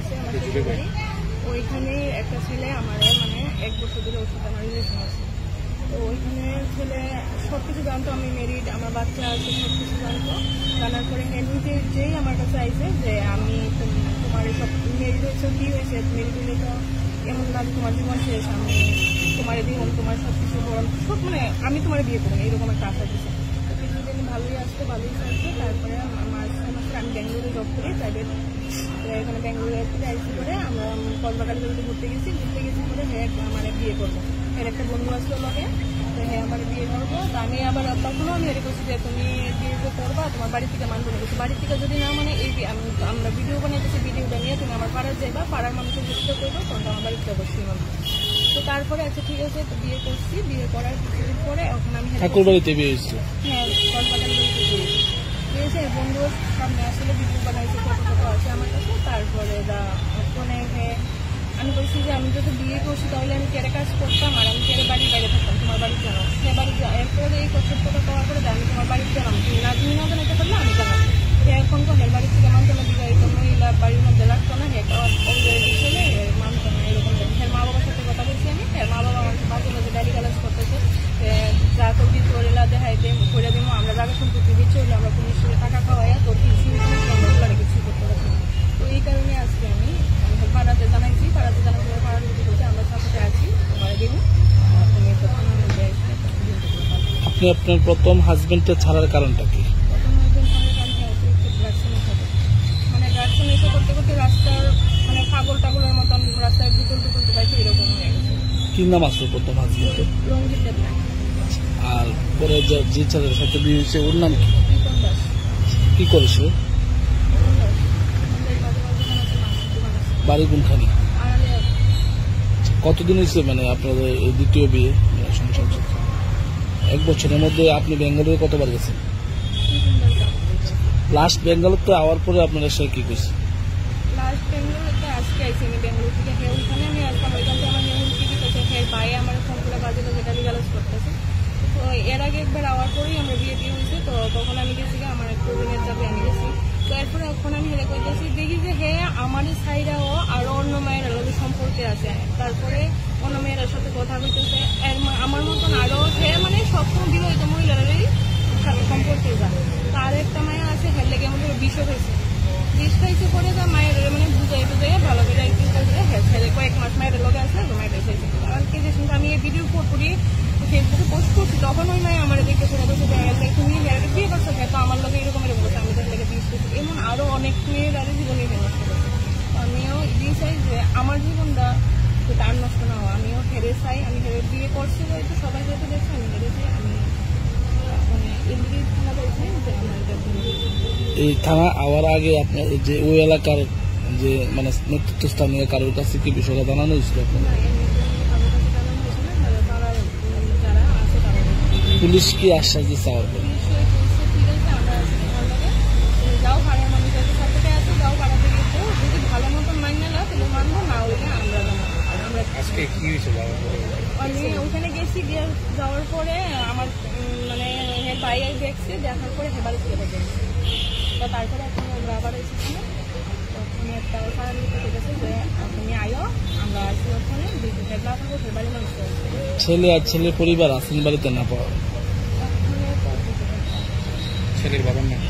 আছে আমার শ্বশুর বাড়ি, ওইখানে একটা ছেলে আমার মানে 1 বছর ধরে ওর সাথে আমার রিলেশন আছে। তো ওইখানে ছেলে সব কিছু জানতো, আমি মেরিড, আমার বাচ্চা আছে, সব কিছু জানতো। জানার পরে নিজে যেই আমার কাছে আইছে যে আমি তোমার সব মেরিড হয়েছে, কি হয়েছে, মেরিড হলে তো এমন না তোমার জীবন শেষ, আমি তোমার দিব, তোমার সব কিছু সব মানে আমি তোমার বিয়ে করবো, এইরকম একটা আশা দিচ্ছে। কিছুদিন ভালোই আসতো, ভালোই চাইছে। তারপরে মাসে আমি ব্যাঙ্গালোরে জব করি প্রাইভেট, এখানে ব্যাঙ্গালোরে আইসি করে আমরা কলকাতার ঘুরতে গেছি করে হ্যাঁ আমার বিয়ে করবো। এর একটা বন্ধু আসলো লগে, তো হ্যাঁ আমার বিয়ে করবো। তো আমি আবার তখনও আমি হেরে করছি যে তুমি বিয়ে করবা, তোমার বাড়ি থেকে মানবো না। বাড়ি থেকে যদি না মানে এই আমরা ভিডিও বানাইতেছি, ভিডিওটা নিয়ে তুমি আমার পাড়ার যাইবা, পাড়ার মানুষের বুঝতে করবো, তখন আমার বাড়িতে অবশ্যই মানবো। তো তারপরে আচ্ছা ঠিক আছে, তো বিয়ে করছি। বিয়ে করার কিছুদিন পরে এখন আমি ঠাকুর বাড়িতে বিয়ে হয়েছে, হ্যাঁ কলকাতার বাড়িতে বিয়েছে। বন্ধুর সামনে আসলে ভিডিও বানাইছে, ফটো আছে আমার কাছে। তারপরে ফোনে আমি বলছি যে আমি যদি বিয়ে করছি তাহলে আমি কেড়ে কাজ করতাম, আর আমি কেড়ে বাড়ির বাইরে থাকতাম, তোমার বাড়ি জানাও। সে বাড়ি এরপরে এই কষ্টটা করার পরে আমি তোমার বাড়িতে জানাম, তুমি না জানাতে পারলে আমি জানাবো। এখন তো হের বাড়ির থেকে মানতো না, বিবাহিত মহিলা বাড়ির মধ্যে রাখতো না, ছেলে মানতো না, এরকম। হের মা বাবার সাথে কথা বলছি আমি, হের মা বাবা আমার মাঝে মাঝে গালি গালাজ করতেছে, যা করবি তোর এলা দেখাইতে করে দিব, আমরা জায়গা সম্পত্তি দিচ্ছি হলে আমরা পুলিশের টাকা খাওয়াইয়া তোর কিছু কিছু করতে পারছি। তো এই কারণে আজকে আমি পাড়াতে জানাইছি, পাড়াতে জানার পরে পাড়ার কিছু বলছে আমরা সাথে আছি, তোমার দেবো, তুমি আপনি আপনার প্রথম হাজবেন্ডকে ছাড়ার কারণটা কি? প্রথম হাজবেন্ড ছাড়ার কারণটা হচ্ছে ড্রাগস নেশা, মানে ড্রাগস নেশা করতে করতে রাস্তার মানে পাগল টাগলের মতন রাস্তায় টুকুলতে পাইছে, এরকম হয়ে গেছে। কি নাম আসলো প্রথম হাজবেন্ডের? রঞ্জিত দেবনাথ। আর পরে যে ছেলের সাথে বিয়ে হয়েছে ওর নাম কি? রিপন দাস। কি করেছে? বাড়ি কোনখানে? কতদিন হয়েছে মানে আপনাদের এই দ্বিতীয় বিয়ে সংসার? 1 বছরের মধ্যে আপনি বেঙ্গালুরু কতবার গেছেন? লাস্ট বেঙ্গালুরু তো আওয়ার পরে আপনারা সে কি করছে? লাস্ট বেঙ্গালুরুতে আজকে আইসি আমি বেঙ্গালুরু থেকে, হ্যাঁ ওইখানে আমি আসলাম, ওইখান থেকে আমার মেহুল কি করছে, হ্যাঁ ভাই আমার ফোন করে বাজে যেটা গালাজ করতেছে। তো এর আগে একবার আওয়ার পরেই আমরা বিয়ে হয়েছে, তো তখন আমি গেছি, আমার একটু দিনের যাবে আমি গেছি। তো এরপরে এখন আমি হেরে করতেছি, দেখি যে হ্যাঁ আমাদের সাইডাও আরো অন্য মেয়েরা লোকের সম্পর্কে আছে, তারপরে অন্য মেয়েরার সাথে কথা বলতেছে, আমার মতন আরো হ্যাঁ মানে সবসময় বিবাহিত মহিলারাই সাথে সম্পর্কে যায়। তার একটা মায়া আছে, হের লেগে আমাদের বিষ হয়েছে, বিষ খাইছে করে যা মায়ের মানে বুঝাই ভালো করে হ্যাঁ ছেলে কয়েক মাস মায়ের লোকে আসলে মায়ের এসেছে। কালকে যে শুনতে আমি এই ভিডিও করি ফেসবুকে পোস্ট করছি, তখন ওই মায় আমার দেখে শুনে বলছে তুমি বিয়ে করছো, হ্যাঁ তো আমার লোক এরকম বলছে, আমি তার লেগে বিষ করছি। এমন আরো অনেক মেয়ের আরো জীবনে নষ্ট করছে। আমিও এটাই চাই যে আমার জীবনটা তার নষ্ট না হওয়া, আমিও হেরে চাই। আমি হেরে বিয়ে করছি হয়তো সবাই হয়তো দেখছে, আমি হেরে চাই। আমি এই থানা আওয়ার আগে আপনার যে ওই এলাকার যে মানে নেতৃত্ব স্থানীয় কারোর কাছে কি বিষয়টা জানানো হয়েছিল? পুলিশ কি আশ্বাস দিচ্ছে? ওখানে গেছি, যাওয়ার পরে আমার মানে ভাই দেখছে, দেখার পরে হেবারে ছেড়ে গেছে। তো তারপরে এখন ওরা আবার এসেছিল, তখন একটা সারা ঠিক আছে যে তুমি আয়ো, আমরা আসি ওখানে হেবলা থাকবো, হেবারে মানুষ ছেলে আর ছেলের পরিবার আছেন বাড়িতে না পাওয়া? ছেলের বাবার নাম